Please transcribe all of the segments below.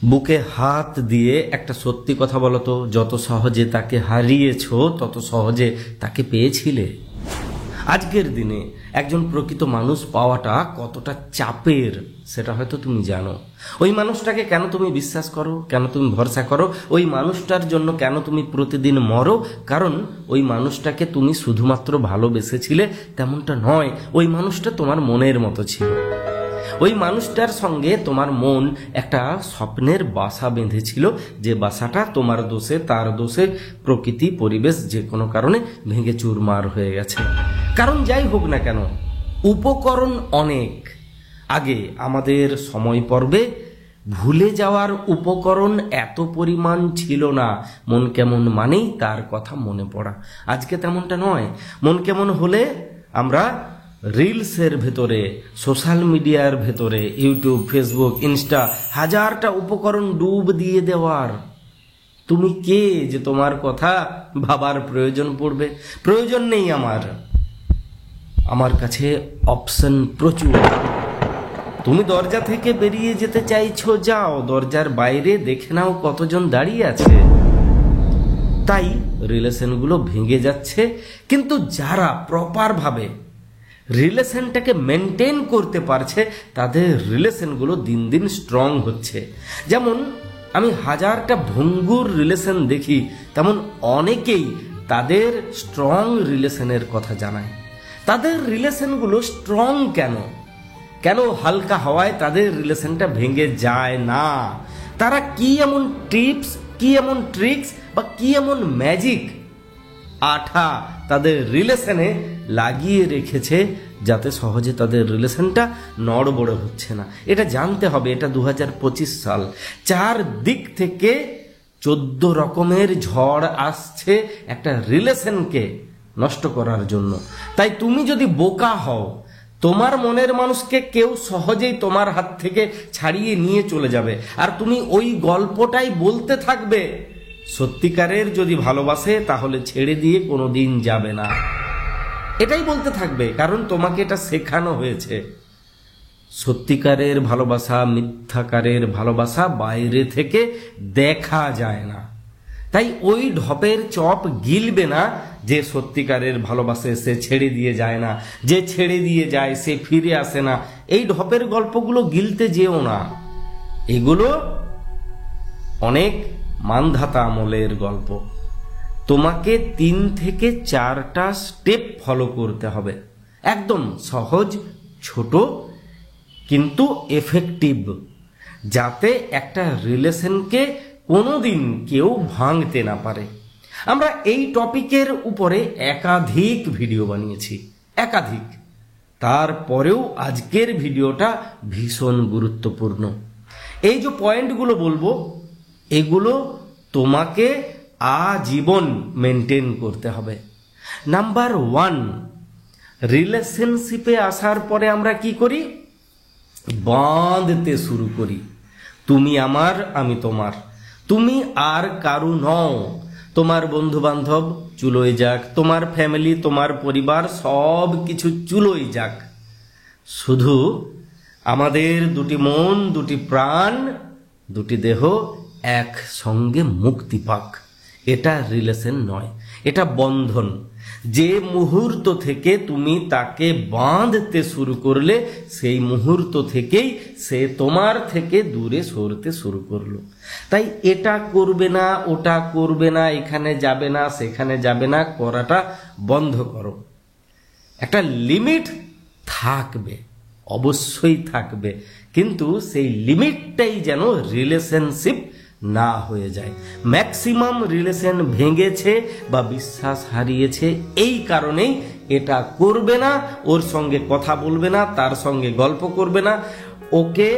বুকে হাত দিয়ে একটা সত্যি কথা বলো তো, যত সহজে তাকে হারিয়েছো তত সহজে তাকে পেয়েছিলে? আজকের দিনে একজন প্রকৃত মানুষ পাওয়াটা কতটা চাপের সেটা হয়তো তুমি জানো। ওই মানুষটাকে কেন তুমি বিশ্বাস করো, কেন তুমি ভরসা করো, ওই মানুষটার জন্য কেন তুমি প্রতিদিন মরো? কারণ ওই মানুষটাকে তুমি শুধুমাত্র ভালোবেসেছিলে তেমনটা নয়। ওই মানুষটা তোমার মনের মতো ছিল। ওই মানুষটার সঙ্গে তোমার মন একটা স্বপ্নের বাসা বেঁধেছিল, যে বাসাটা তোমার দোষে, তার দোষে, প্রকৃতি, পরিবেশ, যে কোনো কারণে ভেঙে চুরমার হয়ে গেছে। কারণ যাই হোক না কেন, উপকরণ অনেক। আগে আমাদের সময় পর্বে ভুলে যাওয়ার উপকরণ এত পরিমাণ ছিল না। মন কেমন মানেই তার কথা মনে পড়া। আজকে তেমনটা নয়। মন কেমন হলে আমরা রিলসের ভেতরে, সোশ্যাল মিডিয়ার ভেতরে, ইউটিউব, ফেসবুক, ইনস্টা, হাজারটা উপকরণ ডুব দিয়ে দেওয়ার। তুমি কে যে তোমার কথা ভাবার প্রয়োজন পড়বে? প্রয়োজন নেই আমার কাছে অপশন প্রচুর। তুমি দরজা থেকে বেরিয়ে যেতে চাইছো, যাও, দরজার বাইরে দেখে নাও কতজন দাঁড়িয়ে আছে। তাই রিলেশনগুলো ভেঙে যাচ্ছে। কিন্তু যারা প্রপার ভাবে রিলেশনটাকে মেনটেন করতে পারছে, তাদের রিলেশনগুলো দিন দিন স্ট্রং হচ্ছে। যেমন আমি হাজারটা ভঙ্গুর রিলেশন দেখি, তেমন অনেকেই তাদের স্ট্রং রিলেশনের কথা জানায়। তাদের রিলেশনগুলো স্ট্রং কেন হালকা হওয়ায় তাদের রিলেশনটা ভেঙে যায় না? তারা কি এমন টিপস, কি এমন ট্রিক্স বা কি এমন ম্যাজিক আঠা তাদের রিলেশনে লাগিয়ে রেখেছে যাতে সহজে তাদের রিলেশনটা নড়বড়ে হচ্ছে না? এটা জানতে হবে। এটা 2025 সাল। চারদিক থেকে 14 রকমের ঝড় আসছে একটা রিলেশনকে নষ্ট করার জন্য। তাই তুমি যদি বোকা হও, তোমার মনের মানুষকে কেউ সহজেই তোমার হাত থেকে ছাড়িয়ে নিয়ে চলে যাবে, আর তুমি ওই গল্পটাই বলতে থাকবে। সত্যিকারের যদি ভালোবাসে তাহলে ছেড়ে দিয়ে কোনোদিন যাবে না, এটাই বলতে থাকবে, কারণ তোমাকে এটা শেখানো হয়েছে। সত্যিকারের ভালোবাসা, মিথ্যাকারের ভালোবাসা বাইরে থেকে দেখা যায় না। তাই ওই ঢপের চপ গিলবে না। যে সত্যিকারের ভালোবাসে সে ছেড়ে দিয়ে যায় না, যে ছেড়ে দিয়ে যায় সে ফিরে আসে না, এই ঢপের গল্পগুলো গিলতে যেও না। এগুলো অনেক মানধাতা আমলের গল্প। তোমাকে 3 থেকে 4টা স্টেপ ফলো করতে হবে। একদম সহজ, ছোট, কিন্তু এফেক্টিভ, যাতে একটা রিলেশনকে কোনোদিন কেউ ভাঙতে না পারে। আমরা এই টপিকের উপরে একাধিক ভিডিও বানিয়েছি, একাধিক। তারপরেও আজকের ভিডিওটা ভীষণ গুরুত্বপূর্ণ। এই যে পয়েন্টগুলো বলবো, এগুলো তোমাকে আজীবন মেনটেন করতে হবে। নাম্বার 1, রিলেশনশিপে আসার পরে আমরা কি করি? বাঁধতে শুরু করি। তুমি আমার, আমি তোমার। তুমি আর কারু নও। তোমার বন্ধু বান্ধব চুলোয় যাক, তোমার ফ্যামিলি, তোমার পরিবার, সব কিছু চুলোয় যাক, শুধু আমাদের দুটি মন, দুটি প্রাণ, দুটি দেহ একসঙ্গে মুক্তি পাক। এটা রিলেশন নয়, এটা বন্ধন। যে মুহূর্ত থেকে তুমি তাকে বাঁধতে শুরু করলে, সেই মুহূর্ত থেকেই সে তোমার থেকে দূরে সরতে শুরু করলো। তাই এটা করবে না, ওটা করবে না, এখানে যাবে না, সেখানে যাবে না করাটা বন্ধ করো। একটা লিমিট থাকবে, অবশ্যই থাকবে, কিন্তু সেই লিমিটটাই যেন রিলেশনশিপ না হয়ে যায়। ম্যাক্সিমাম রিলেশন ভেঙেছে বা বিশ্বাস হারিয়েছে এই কারণেই। এটা করবে না, ওর সঙ্গে কথা বলবে না, তার সঙ্গে গল্প করবে না, ওকে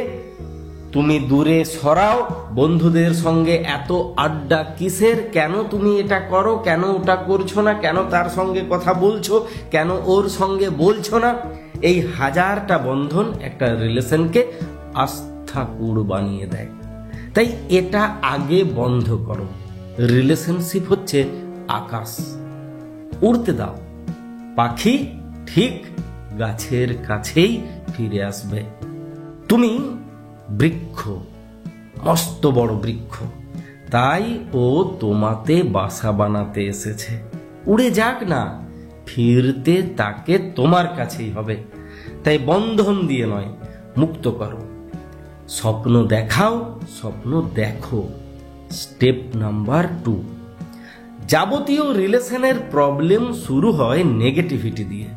তুমি দূরে সরাও। বন্ধুদের সঙ্গে এত আড্ডা কিসের? কেন তুমি এটা করো, কেন ওটা করছো না, কেন তার সঙ্গে কথা বলছো, কেন ওর সঙ্গে বলছো না? এই হাজারটা বন্ধন একটা রিলেশনকে আস্থাকুড় বানিয়ে দেয়। তাই এটা আগে বন্ধ করো। রিলেশনশিপ হচ্ছে আকাশ, উড়তে দাও। পাখি ঠিক গাছের কাছেই ফিরে আসবে। তুমি বৃক্ষ, মস্ত বড় বৃক্ষ, তাই ও তোমাতে বাসা বানাতে এসেছে। উড়ে যাক না, ফিরতে তাকে তোমার কাছেই হবে। তাই বন্ধন দিয়ে নয়, মুক্ত করো। স্বপ্ন দেখাও, স্বপ্ন দেখো। স্টেপ নাম্বার 2, যাবতীয় রিলেশনের প্রবলেম শুরু হয় নেগেটিভিটি দিয়ে।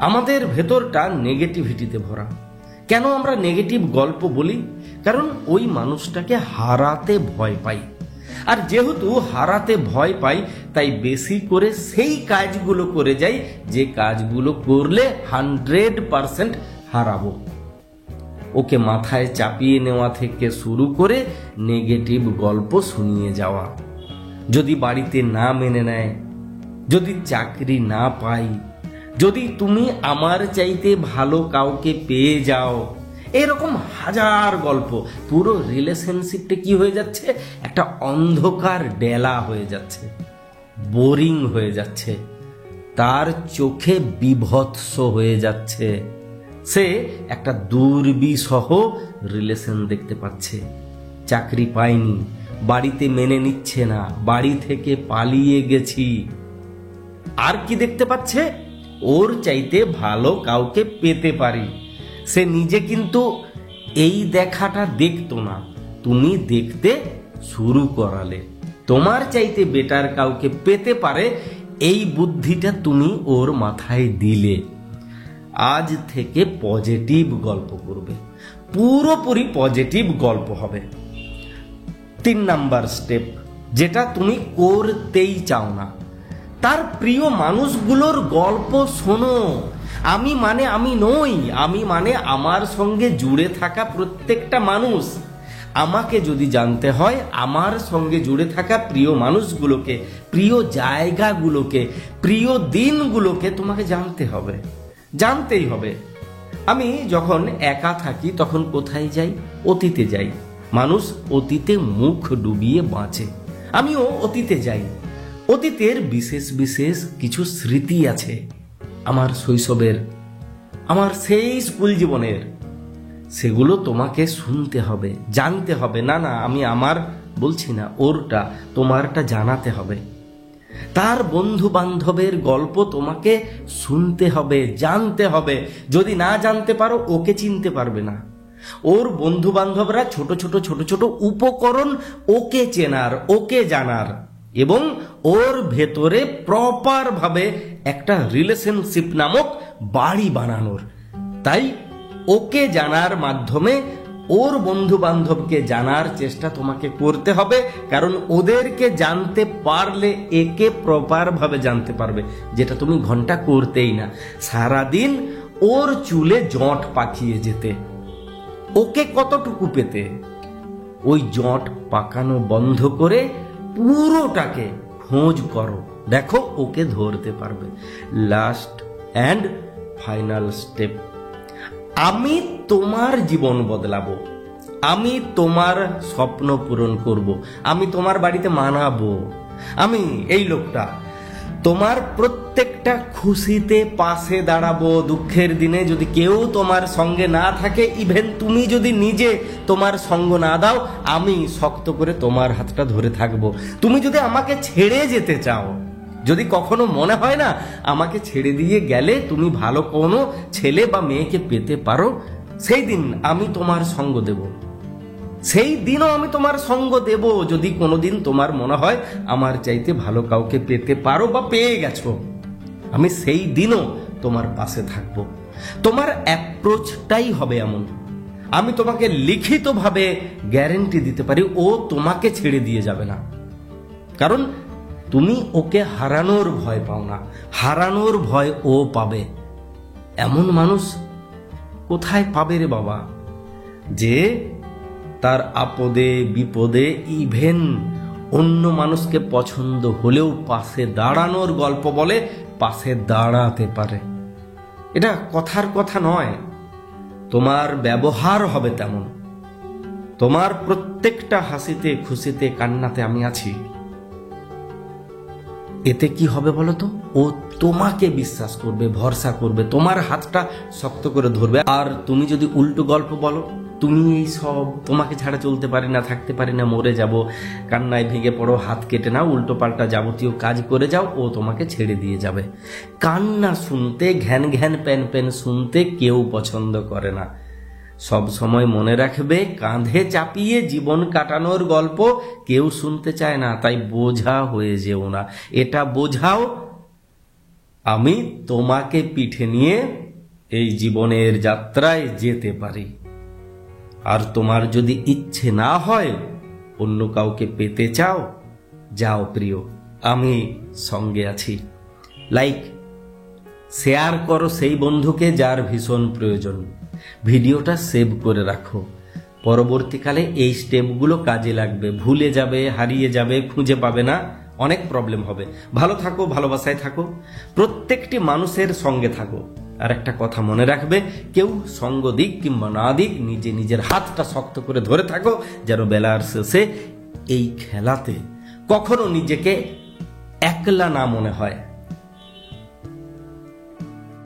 আমাদের ভেতরটা নেগেটিভিটিতে ভরা। কেন আমরা নেগেটিভ গল্প বলি? কারণ ওই মানুষটাকে হারাতে ভয় পাই। আর যেহেতু হারাতে ভয় পাই, তাই বেশি করে সেই কাজগুলো করে যাই যে কাজগুলো করলে 100% হারাবো। ওকে মাথায় চাপিয়ে নেওয়া থেকে শুরু করে নেগেটিভ গল্প শুনিয়ে যাওয়া। যদি বাড়িতে না মেনে নেয়, যদি চাকরি না পাই, যদি তুমি আমার চাইতে ভালো কাউকে পেয়ে যাও, এরকম হাজার গল্প। পুরো রিলেশনশিপটা কি হয়ে যাচ্ছে? একটা অন্ধকার ডেলা হয়ে যাচ্ছে, বোরিং হয়ে যাচ্ছে, তার চোখে বিভৎস হয়ে যাচ্ছে। সে একটা দুর্বিষহ রিলেশন দেখতে পাচ্ছে। চাকরি পায়নি, বাড়িতে মেনে নিচ্ছে না, বাড়ি থেকে পালিয়ে গেছি। আর কি দেখতে পাচ্ছে? ওর চাইতে ভালো কাউকে পেতে পারি। সে নিজে কিন্তু এই দেখাটা দেখতো না, তুমি দেখতে শুরু করালে। তোমার চাইতে বেটার কাউকে পেতে পারে, এই বুদ্ধিটা তুমি ওর মাথায় দিলে। আজ থেকে পজিটিভ গল্প করবে, পুরোপুরি পজিটিভ গল্প হবে। 3 নাম্বার স্টেপ, যেটা তুমি করতেই চাও না, তার প্রিয় মানুষগুলোর গল্প শোনো। আমি মানে আমি নই, আমি মানে আমার সঙ্গে জুড়ে থাকা প্রত্যেকটা মানুষ। আমাকে যদি জানতে হয়, আমার সঙ্গে জুড়ে থাকা প্রিয় মানুষগুলোকে, প্রিয় জায়গাগুলোকে, প্রিয় দিনগুলোকে তোমাকে জানতে হবে, জানতেই হবে। আমি যখন একা থাকি তখন কোথায় যাই? অতীতে যাই। মানুষ অতীতে মুখ ডুবিয়ে বাঁচে, আমিও অতীতে যাই। অতীতের বিশেষ বিশেষ কিছু স্মৃতি আছে, আমার শৈশবের, আমার সেই স্কুল জীবনের। সেগুলো তোমাকে শুনতে হবে, জানতে হবে। না না, আমি আমার বলছি না, ওরটা, তোমারটা জানাতে হবে। তার বন্ধু বান্ধবের গল্প তোমাকে শুনতে হবে, জানতে হবে। যদি না জানতে পারো, ওকে চিনতে পারবে না। ওর বন্ধু বান্ধবরা ছোট ছোট ছোট ছোট উপকরণ ওকে চেনার, ওকে জানার, এবং ওর ভেতরে প্রপার ভাবে একটা রিলেশনশিপ নামক বাড়ি বানানোর। তাই ওকে জানার মাধ্যমে ওর বন্ধু বান্ধবকে জানার চেষ্টা তোমাকে করতে হবে। কারণ ওদেরকে জানতে পারলে একে প্রপার ভাবে জানতে পারবে, যেটা তুমি ঘন্টা করতেই না। সারাদিন ওর চুলে জট পাকিয়ে যেতে, ওকে কতটুকু পেতে, ওই জট পাকানো বন্ধ করে পুরোটাকে খোঁজ করো, দেখো ওকে ধরতে পারবে। লাস্ট অ্যান্ড ফাইনাল স্টেপ, আমি তোমার জীবন বদলাবো, আমি তোমার স্বপ্ন পূরণ করব, আমি তোমার বাড়িতে মানাবো। আমি এই লোকটা তোমার প্রত্যেকটা খুশিতে পাশে দাঁড়াবো। দুঃখের দিনে যদি কেউ তোমার সঙ্গে না থাকে, ইভেন তুমি যদি নিজে তোমার সঙ্গ না দাও, আমি শক্ত করে তোমার হাতটা ধরে থাকবো। তুমি যদি আমাকে ছেড়ে যেতে চাও, যদি কখনো মনে হয় না আমাকে ছেড়ে দিয়ে গেলে তুমি ভালো কোনো ছেলে বা মেয়েকে পেতে পারো, সেই দিন আমি তোমার সঙ্গ দেব, সেই দিনও আমি তোমার সঙ্গ দেব। যদি কোনোদিন তোমার মনে হয় আমার চাইতে ভালো কাউকে পেতে পারো বা পেয়ে গেছো, আমি সেই দিনও তোমার পাশে থাকবো। তোমার অ্যাপ্রোচটাই হবে এমন, আমি তোমাকে লিখিতভাবে গ্যারেন্টি দিতে পারি, ও তোমাকে ছেড়ে দিয়ে যাবে না। কারণ তুমি ওকে হারানোর ভয় পাও না, হারানোর ভয় ও পাবে। এমন মানুষ কোথায় পাবে রে বাবা, যে তার আপদে বিপদে ইভেন অন্য মানুষকে পছন্দ হলেও পাশে দাঁড়ানোর গল্প বলে, পাশে দাঁড়াতে পারে। এটা কথার কথা নয়, তোমার ব্যবহার হবে তেমন। তোমার প্রত্যেকটা হাসিতে খুশিতে কান্নাতে আমি আছি। এতে কি হবে বলো তো? ও তোমাকে বিশ্বাস করবে, ভরসা করবে, তোমার হাতটা শক্ত করে ধরবে। আর তুমি যদি উল্টো গল্প বলো, তুমি এই সব, তোমাকে ছাড়া চলতে পারি না, থাকতে পারি না, মরে যাব, কান্নায় ভেঙে পড়ো, হাত কেটে নাও, উল্টো পাল্টা যাবতীয় কাজ করে যাও, ও তোমাকে ছেড়ে দিয়ে যাবে। কান্না শুনতে, ঘ্যান ঘ্যান প্যান প্যান শুনতে কেউ পছন্দ করে না। সব সময় মনে রাখবে, কাঁধে চাপিয়ে জীবন কাটানোর গল্প কেউ শুনতে চায় না। তাই বোঝা হয়ে যেও না। এটা বোঝাও, আমি তোমাকে পিঠে নিয়ে এই জীবনের যাত্রায় যেতে পারি। আর তোমার যদি ইচ্ছে না হয়, অন্য কাউকে পেতে চাও, যাও প্রিয়, আমি সঙ্গে আছি। লাইক শেয়ার করো সেই বন্ধুকে যার ভীষণ প্রয়োজন। ভিডিওটা সেভ করে রাখো, পরবর্তীকালে এই স্টেপগুলো কাজে লাগবে। ভুলে যাবে, হারিয়ে যাবে, খুঁজে পাবে না, অনেক প্রবলেম হবে। ভালো থাকো, ভালোবাসায় থাকো, প্রত্যেকটি মানুষের সঙ্গে থাকো। আর একটা কথা মনে রাখবে, কেউ সঙ্গ দিক কিংবা না দিক, নিজে নিজের হাতটা শক্ত করে ধরে থাকো, যেন বেলার শেষে এই খেলাতে কখনো নিজেকে একলা না মনে হয়।